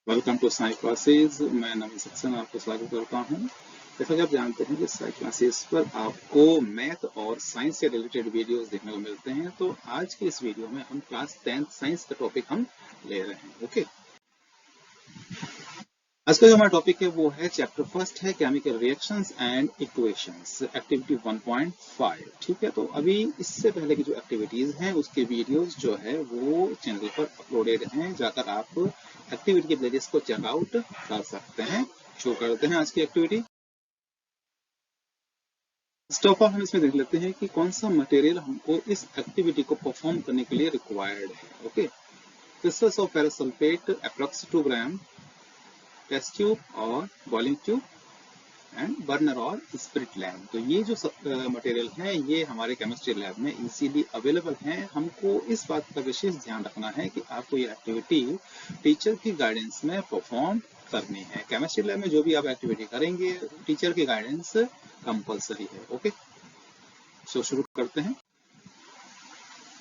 Welcome to Sai classes. मैं नवीन सक्सेना आपको स्वागत करता हूं। जैसा कि आप जानते हैं कि साई क्लासेस पर आपको मैथ और साइंस से रिलेटेड वीडियोस देखने को मिलते हैं। तो आज की इस वीडियो में हम क्लास 10th साइंस का टॉपिक हम ले रहे हैं। ओके, आज का जो हमारा टॉपिक है वो है चैप्टर फर्स्ट है chemical reactions and equations, activity 1.5। ठीक है, तो अभी इससे पहले की जो एक्टिविटीज हैं उसके वीडियोस जो है वो चैनल पर अपलोडेड हैं, जाकर आप एक्टिविटी के प्लेलिस्ट को चेकआउट कर सकते हैं। शुरू करते हैं आज की एक्टिविटी। फर्स्ट ऑफ ऑल हम इसमें देख लेते हैं कि कौन सा मटेरियल हमको इस एक्टिविटी को परफॉर्म करने के लिए रिक्वायर्ड है। Okay, crystals of ferrous sulphate approx 2 gram, test tube और बॉइलिंग ट्यूब एंड बर्नर और स्पिरिट लैम्प। तो ये जो मटेरियल है ये हमारे केमिस्ट्री लैब में इजीली अवेलेबल है। हमको इस बात का विशेष ध्यान रखना है कि आपको ये एक्टिविटी टीचर की गाइडेंस में परफॉर्म करनी है। केमिस्ट्री लैब में जो भी आप एक्टिविटी करेंगे टीचर की गाइडेंस कंपलसरी है। ओके, सो शुरू करते हैं।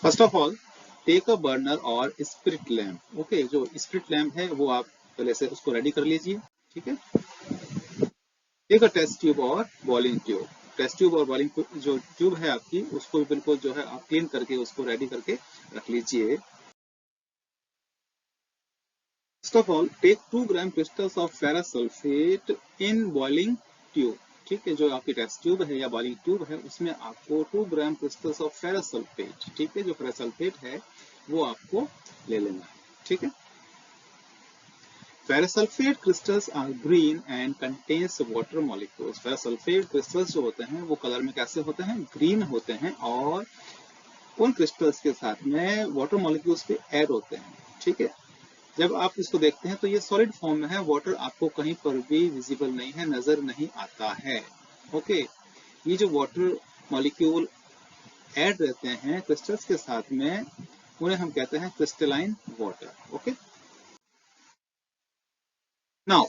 First of all take a burner और स्पिरिट लैम्प। ओके, जो स्पिरिट लैम्प है वो आप पहले से उसको रेडी कर लीजिए। ठीक है, एक टेस्ट ट्यूब और बॉइलिंग ट्यूब। टेस्ट ट्यूब और बॉइलिंग जो ट्यूब है आपकी उसको भी बिल्कुल जो है आप क्लीन करके उसको रेडी करके रख लीजिए। First of all take 2 gram crystals of ferrous sulphate in boiling tube. ठीक है, जो आपकी टेस्ट ट्यूब है या बॉइलिंग ट्यूब है उसमें आपको 2 gram crystals of ferrous sulphate, ठीक है, जो फेरस सल्फेट है वो आपको ले लेना है। ठीक है, ferrous sulphate crystals are green and contains water molecules. Ferrous sulphate crystals जो होते हैं वो कलर में कैसे होते हैं? ग्रीन होते हैं और उन क्रिस्टल्स के साथ में वाटर मॉलिक्यूल्स भी ऐड होते हैं। ठीक है, जब आप इसको देखते हैं तो ये सॉलिड फॉर्म में है, वाटर आपको कहीं पर भी विजिबल नहीं है, नजर नहीं आता है। ओके, ये जो वाटर मॉलिक्यूल ऐड रहते हैं क्रिस्टल्स के साथ में उन्हें हम कहते हैं crystalline water. Okay, now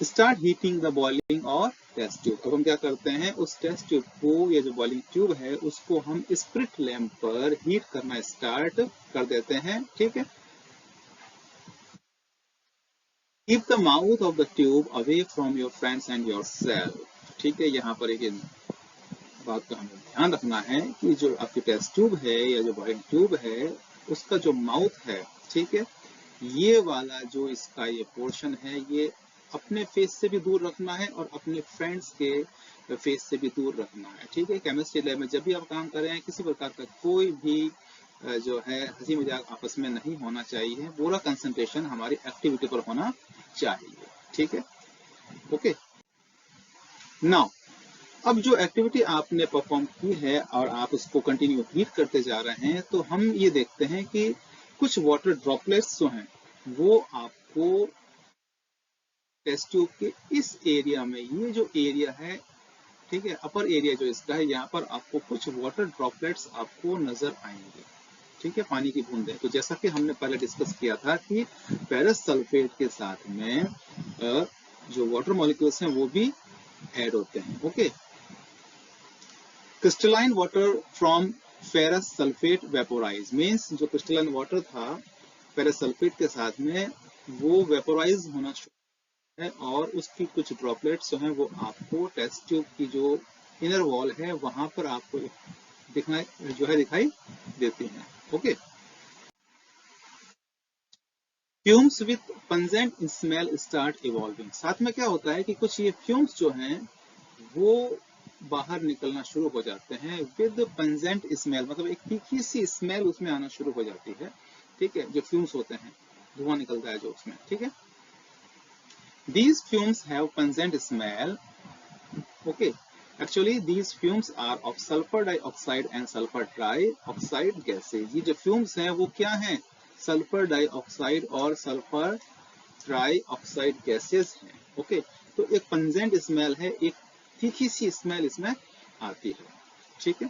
start heating the boiling और टेस्ट ट्यूब। अब हम क्या करते हैं, उस टेस्ट ट्यूब को या जो बॉइलिंग ट्यूब है उसको हम स्पिरिट लैम्प पर हीट करना स्टार्ट कर देते हैं। ठीक है, keep the mouth of the tube away from your friends and your self. ठीक है, यहाँ पर एक बात का हमें ध्यान रखना है कि जो आपकी टेस्ट ट्यूब है या जो बॉइलिंग ट्यूब है उसका जो माउथ है, ठीक है, ये वाला जो इसका ये पोर्शन है ये अपने फेस से भी दूर रखना है और अपने फ्रेंड्स के फेस से भी दूर रखना है। ठीक है, केमिस्ट्री लैब में जब भी आप काम कर रहे हैं किसी प्रकार का कोई भी जो है हंसी मजाक आपस में नहीं होना चाहिए, पूरा कंसंट्रेशन हमारी एक्टिविटी पर होना चाहिए। ठीक है, ओके। नाउ अब जो एक्टिविटी आपने परफॉर्म की है और आप उसको कंटिन्यू हीट करते जा रहे हैं तो हम ये देखते हैं कि कुछ वाटर ड्रॉपलेट्स जो हैं वो आपको टेस्ट ट्यूब के इस एरिया में, ये जो एरिया है, ठीक है, अपर एरिया जो इसका है, यहाँ पर आपको कुछ वाटर ड्रॉपलेट्स आपको नजर आएंगे। ठीक है, पानी की बूंदें। तो जैसा कि हमने पहले डिस्कस किया था कि फेरस सल्फेट के साथ में जो वाटर मॉलिक्यूल्स हैं वो भी ऐड होते हैं। Okay, crystalline water from ferrous sulphate vaporise means जो क्रिस्टलाइन वाटर था फेरस सल्फेट के साथ में वो वेपोराइज होना शुरू है और उसकी कुछ ड्रॉपलेट्स जो हैं वो आपको टेस्ट ट्यूब की जो इनर वॉल है वहां पर आपको दिखाई देती हैं। Okay, fumes with pungent smell start evolving. साथ में क्या होता है कि कुछ ये फ्यूम्स जो हैं वो बाहर निकलना शुरू हो जाते हैं विद पंजेंट स्मेल, मतलब एक तीखी सी स्मेल उसमें आना शुरू हो जाती है। ठीक है, जो फ्यूम्स होते हैं, धुआं निकलता है जो उसमें। ठीक है, these fumes have pungent smell. Okay, actually these fumes are of sulfur dioxide and sulfur trioxide gases. ये जो fumes हैं वो क्या हैं? सल्फर डाइऑक्साइड और सल्फर ट्राइऑक्साइड गैसेस हैं। ओके, तो एक पंजेंट स्मेल है, एक तीखी सी स्मेल इसमें आती है। ठीक है,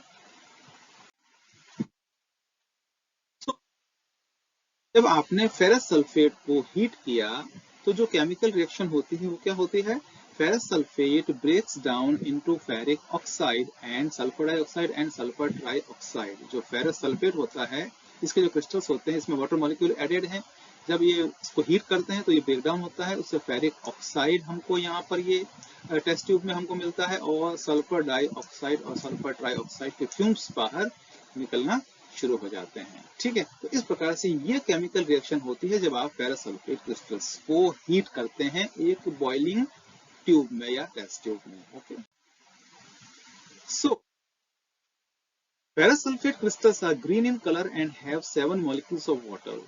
तो जब आपने फेरस सल्फेट को हीट किया तो जो केमिकल रिएक्शन होती है वो क्या होती है? Ferrous sulphate breaks down into ferric oxide and sulphur dioxide and sulphur trioxide. जो फेरस सल्फेट होता है इसके जो क्रिस्टल्स होते हैं इसमें वाटर मॉलिक्यूल एडेड हैं, जब ये इसको हीट करते हैं तो ये ब्रेक डाउन होता है, उससे फेरिक ऑक्साइड हमको यहाँ पर ये टेस्ट ट्यूब में हमको मिलता है और सल्फर डाइऑक्साइड और सल्फर ट्राइऑक्साइड के फ्यूम्स बाहर निकलना शुरू हो जाते हैं। ठीक है, तो इस प्रकार से ये केमिकल रिएक्शन होती है जब आप फेरस सल्फेट क्रिस्टल्स को हीट करते हैं एक बॉइलिंग ट्यूब में या टेस्ट ट्यूब में। Okay, so ferrous sulphate crystals are green in colour and have 7 molecules of water.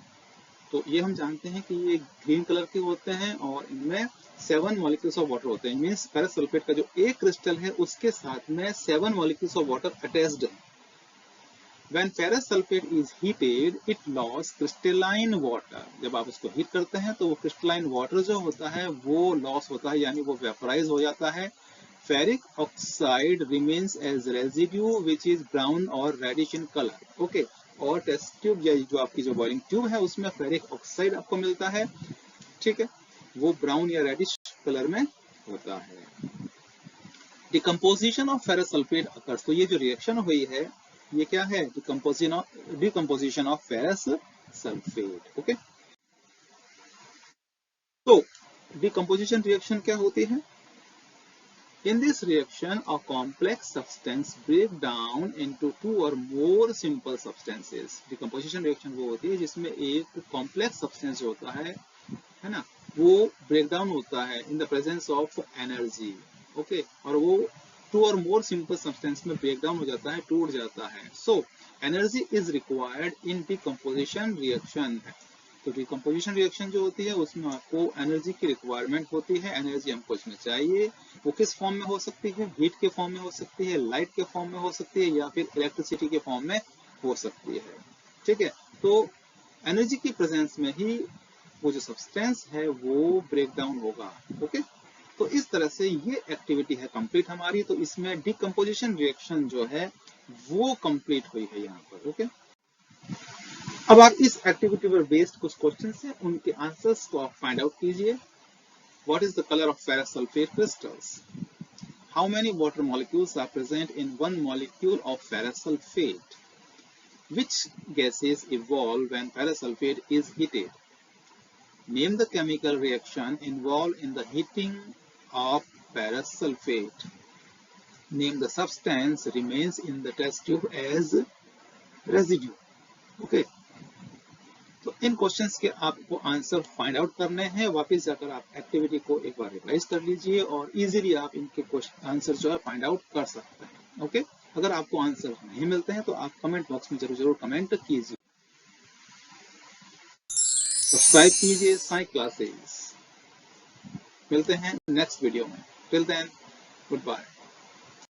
तो ये हम जानते हैं कि ये ग्रीन कलर के होते हैं और इनमें 7 मॉलिक्यूल्स ऑफ वाटर होते हैं। मींस फेरस सल्फेट का जो एक क्रिस्टल है उसके साथ में 7 मॉलिक्यूल्स ऑफ वाटर अटैच्ड है। When ferrous sulfate is heated, it lost crystalline water. जब आप उसको हीट करते हैं तो वो क्रिस्टलाइन वाटर जो होता है वो लॉस होता है, यानी वो वेपराइज हो जाता है। Ferric oxide remains as residue which is brown और रेडिश इन कलर। ओके, और टेस्ट ट्यूब या जो आपकी जो बॉइलिंग ट्यूब है उसमें फेरिक ऑक्साइड आपको मिलता है। ठीक है, वो ब्राउन या रेडिश कलर में होता है। Decomposition of ferrous sulphate occurs. तो ये जो रिएक्शन हुई है ये क्या है? Decomposition of ferrous sulphate. Okay, तो डिकम्पोजिशन रिएक्शन क्या होती है? In this reaction, a complex substance break down into 2 or more simple substances. Decomposition reaction वो होती है जिसमें एक complex substance जो होता है ना, वो break down होता है in the presence of energy. Okay, और वो 2 or more simple substance में break down हो जाता है, टूट जाता है। So, energy is required in decomposition reaction. तो डिकम्पोजिशन रिएक्शन जो होती है उसमें आपको एनर्जी की रिक्वायरमेंट होती है। एनर्जी हमको इसमें चाहिए, वो किस फॉर्म में हो सकती है? हीट के फॉर्म में हो सकती है, लाइट के फॉर्म में हो सकती है, या फिर इलेक्ट्रिसिटी के फॉर्म में हो सकती है। ठीक है, तो एनर्जी की प्रेजेंस में ही वो जो सब्सटेंस है वो ब्रेक डाउन होगा। ओके, तो इस तरह से ये एक्टिविटी है कंप्लीट हमारी। तो इसमें डिकम्पोजिशन रिएक्शन जो है वो कंप्लीट हुई है यहाँ पर। ओके, अब आप इस एक्टिविटी पर बेस्ड कुछ क्वेश्चन हैं, उनके आंसर्स को आप फाइंड आउट कीजिए। What is the colour of ferrous sulphate crystals? How many water molecules are present in one molecule of ferrous sulphate? Which gases evolve when ferrous sulphate is heated? Name the chemical reaction involve in the heating of ferrous sulphate. Name the substance remains in the test tube as residue. Okay, तो इन questions के आपको answer find out करने हैं। वापस जाकर आप activity को एक बार रिवाइज कर लीजिए और इजीली आप इनके क्वेश्चन आंसर जो है फाइंड आउट कर सकते हैं। ओके, अगर आपको आंसर नहीं मिलते हैं तो आप कमेंट बॉक्स में जरूर कमेंट कीजिए। सब्सक्राइब कीजिए साई क्लासेस। मिलते हैं नेक्स्ट वीडियो में। Till then, good bye.